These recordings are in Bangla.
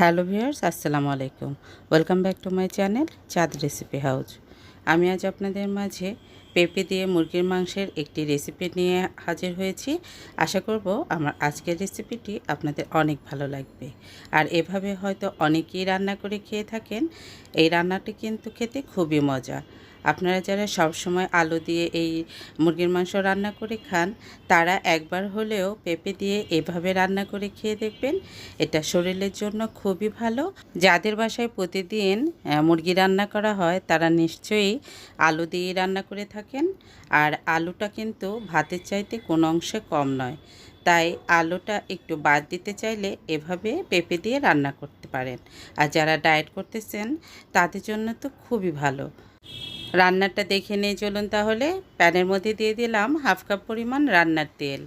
হ্যালো ভিউয়ার্স, আসসালামু আলাইকুম। Welcome back to my channel চাঁদ রেসিপি হাউস। আমি আজ আপনাদের মাঝে পেঁপে দিয়ে মুরগির মাংসের একটি রেসিপি নিয়ে হাজির হয়েছি। আশা করব আমার আজকের রেসিপিটি আপনাদের অনেক ভালো লাগবে। আর এভাবে হয়তো অনেকেই রান্না করে খেয়ে থাকেন। এই রান্নাটি কিন্তু খেতে খুবই মজা। আপনারা যারা সবসময় আলু দিয়ে এই মুরগির মাংস রান্না করে খান, তারা একবার হলেও পেঁপে দিয়ে এভাবে রান্না করে খেয়ে দেখবেন। এটা শরীরের জন্য খুবই ভালো। যাদের বাসায় প্রতিদিন মুরগি রান্না করা হয়, তারা নিশ্চয়ই আলু দিয়ে রান্না করে থাকেন। আর আলুটা কিন্তু ভাতের চাইতে কোনো অংশে কম নয়। তাই আলুটা একটু বাদ দিতে চাইলে এভাবে পেঁপে দিয়ে রান্না করতে পারেন। আর যারা ডায়েট করতেছেন, তাদের জন্য তো খুবই ভালো। রান্নাটা দেখে নিয়ে চলুন তাহলে। প্যানের মধ্যে দিয়ে দিলাম হাফ কাপ পরিমাণ রান্নার তেল।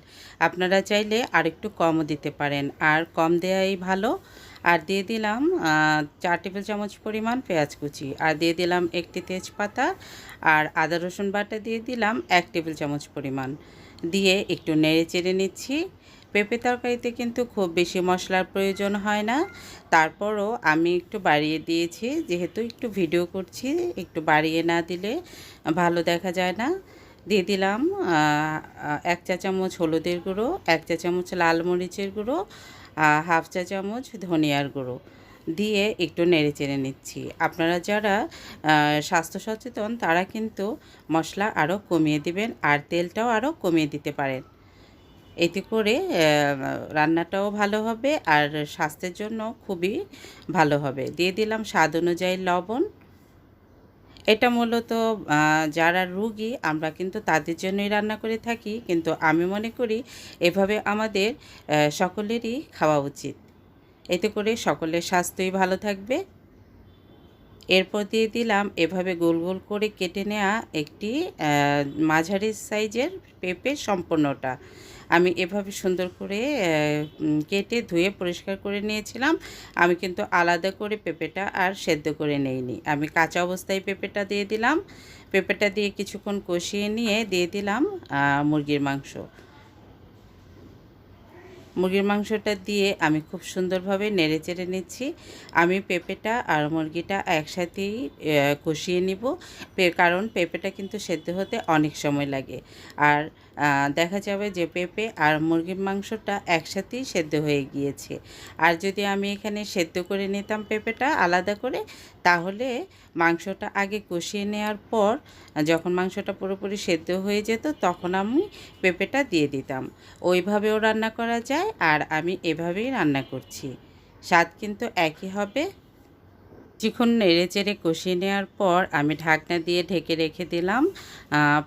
আপনারা চাইলে আরেকটু কমও দিতে পারেন, আর কম দেওয়াই ভালো। আর দিয়ে দিলাম 4 টেবিল চামচ পরিমাণ পেঁয়াজ কুচি, আর দিয়ে দিলাম একটি তেজপাতা, আর আদা রসুন বাটা দিয়ে দিলাম 1 টেবিল চামচ পরিমাণ। দিয়ে একটু নেড়ে চেড়ে নিচ্ছি। পেঁপে তরকারিতে কিন্তু খুব বেশি মশলার প্রয়োজন হয় না, তারপরও আমি একটু বাড়িয়ে দিয়েছি, যেহেতু একটু ভিডিও করছি। একটু বাড়িয়ে না দিলে ভালো দেখা যায় না। দিয়ে দিলাম 1 চা চামচ হলুদের গুঁড়ো, 1 চা চামচ লাল মরিচের গুঁড়ো, হাফ চা চামচ ধনিয়ার গুঁড়ো দিয়ে একটু নেড়ে চেড়ে নিচ্ছি। আপনারা যারা স্বাস্থ্য সচেতন, তারা কিন্তু মশলা আরও কমিয়ে দিবেন, আর তেলটাও আরও কমিয়ে দিতে পারেন। এতে করে রান্নাটাও ভালো হবে আর স্বাস্থ্যের জন্য খুবই ভালো হবে। দিয়ে দিলাম স্বাদ অনুযায়ী লবণ। এটা মূলত যারা রোগী, আমরা কিন্তু তাদের জন্যই রান্না করে থাকি, কিন্তু আমি মনে করি এভাবে আমাদের সকলেরই খাওয়া উচিত। এতে করে সকলের স্বাস্থ্যই ভালো থাকবে। এরপর দিয়ে দিলাম এভাবে গোল গোল করে কেটে নেওয়া একটি মাঝারি সাইজের পেঁপে সম্পূর্ণটা। আমি এভাবে সুন্দর করে কেটে ধুয়ে পরিষ্কার করে নিয়েছিলাম। আমি কিন্তু আলাদা করে পেঁপেটা আর সেদ্ধ করে নেইনি। আমি কাঁচা অবস্থায় পেঁপেটা দিয়ে দিলাম। পেঁপেটা দিয়ে কিছুক্ষণ কষিয়ে নিয়ে দিয়ে দিলাম মুরগির মাংস। মুরগির মাংসটা দিয়ে আমি খুব সুন্দরভাবে নেড়ে চেড়ে নিচ্ছি। আমি পেঁপেটা আর মুরগিটা একসাথেই কষিয়ে নিব, কারণ পেঁপেটা কিন্তু সেদ্ধ হতে অনেক সময় লাগে। আর দেখা যাবে যে পেঁপে আর মুরগির মাংসটা একসাথেই সেদ্ধ হয়ে গিয়েছে। আর যদি আমি এখানে সেদ্ধ করে নিতাম পেঁপেটা আলাদা করে, তাহলে মাংসটা আগে কষিয়ে নেওয়ার পর যখন মাংসটা পুরোপুরি সেদ্ধ হয়ে যেত, তখন আমি পেঁপেটা দিয়ে দিতাম। ওইভাবেও রান্না করা যায়, আর আমি এভাবেই রান্না করছি। স্বাদ কিন্তু একই হবে। কিছুক্ষণ নেড়ে চেড়ে কষিয়ে নেওয়ার পর আমি ঢাকনা দিয়ে ঢেকে রেখে দিলাম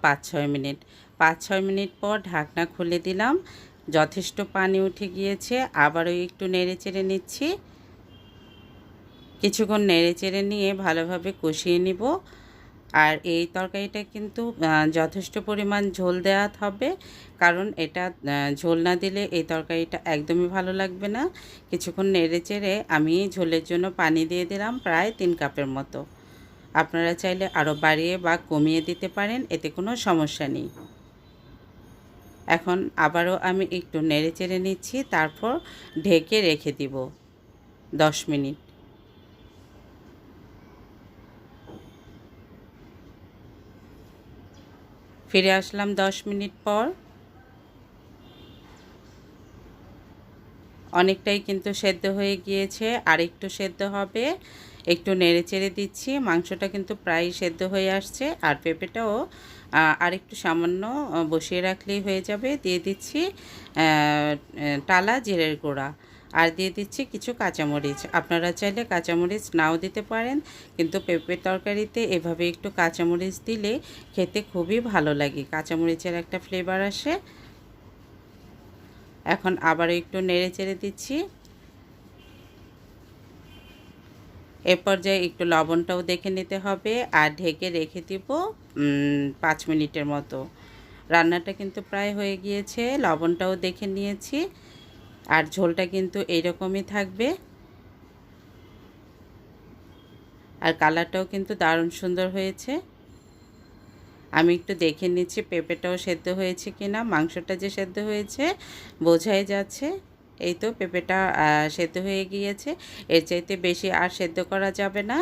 5-6 মিনিট। 5-6 মিনিট পর ঢাকনা খুলে দিলাম। যথেষ্ট পানি উঠে গিয়েছে। আবারও একটু নেড়ে চেড়ে নিচ্ছি। কিছুক্ষণ নেড়ে চেড়ে নিয়ে ভালোভাবে কষিয়ে নিব। আর এই তরকারিটা কিন্তু যথেষ্ট পরিমাণ ঝোল দেওয়া হবে, কারণ এটা ঝোল না দিলে এই তরকারিটা একদমই ভালো লাগবে না। কিছুক্ষণ নেড়ে চেড়ে আমি ঝোলের জন্য পানি দিয়ে দিলাম প্রায় 3 কাপের মতো। আপনারা চাইলে আরও বাড়িয়ে বা কমিয়ে দিতে পারেন, এতে কোনো সমস্যা নেই। এখন আবারও আমি একটু নেড়ে চেড়ে নিচ্ছি, তারপর ঢেকে রেখে দিব 10 মিনিট। ফিরে আসলাম 10 মিনিট পর। অনেকটাই কিন্তু সেদ্ধ হয়ে গিয়েছে, আর একটু সেদ্ধ হবে। একটু নেড়ে চেড়ে দিচ্ছি। মাংসটা কিন্তু প্রায় সেদ্ধ হয়ে আসছে, আর পেঁপেটাও আরেকটু সামান্য বসিয়ে রাখলেই হয়ে যাবে। দিয়ে দিচ্ছি টালা জিরের গুঁড়া, আর দিয়ে দিচ্ছি কিছু কাঁচামরিচ। আপনারা চাইলে কাঁচামরিচ নাও দিতে পারেন, কিন্তু পেঁপের তরকারিতে এভাবে একটু কাঁচামরিচ দিলে খেতে খুবই ভালো লাগে। কাঁচামরিচের একটা ফ্লেভার আসে। এখন আবারও একটু নেড়ে চেড়ে দিচ্ছি। এ পর্যায়ে একটু লবণটাও দেখে নিতে হবে, আর ঢেকে রেখে দিব 5 মিনিটের মতো। রান্নাটা কিন্তু প্রায় হয়ে গিয়েছে। লবণটাও দেখে নিয়েছি, আর ঝোলটা কিন্তু এইরকমই থাকবে। আর কালারটাও কিন্তু দারুণ সুন্দর হয়েছে। আমি একটু দেখে নিচ্ছি পেঁপেটাও সেদ্ধ হয়েছে কিনা। মাংসটা যে সেদ্ধ হয়েছে বোঝাই যাচ্ছে। এই তো পেঁপেটা সেদ্ধ হয়ে গিয়েছে। এর চাইতে বেশি আর সেদ্ধ করা যাবে না,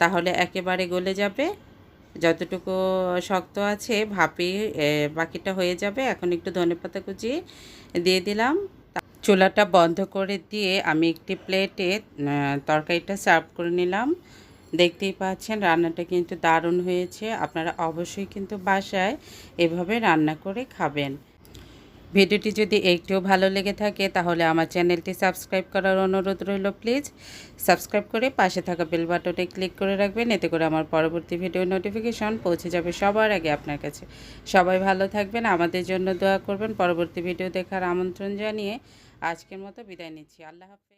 তাহলে একেবারে গলে যাবে। যতটুকু শক্ত আছে ভাপে বাকিটা হয়ে যাবে। এখন একটু ধনেপাতা কুচি দিয়ে দিলাম। চুলাটা বন্ধ করে দিয়ে আমি একটি প্লেটে তরকারিটা সার্ভ করে নিলাম। দেখতেই পাচ্ছেন রান্নাটা কিন্তু দারুণ হয়েছে। আপনারা অবশ্যই কিন্তু বাসায় এভাবে রান্না করে খাবেন। ভিডিওটি যদি একটুও ভালো লেগে থাকে তাহলে আমার চ্যানেলটি সাবস্ক্রাইব করার অনুরোধ রইল। প্লিজ সাবস্ক্রাইব করে পাশে থাকা বেল বাটনে ক্লিক করে রাখবেন, এতে করে আমার পরবর্তী ভিডিও নোটিফিকেশন পৌঁছে যাবে সবার আগে আপনার কাছে। সবাই ভালো থাকবেন, আমাদের জন্য দোয়া করবেন। পরবর্তী ভিডিও দেখার আমন্ত্রণ জানিয়ে আজকের মতো বিদায় নিচ্ছি। আল্লাহ হাফেজ।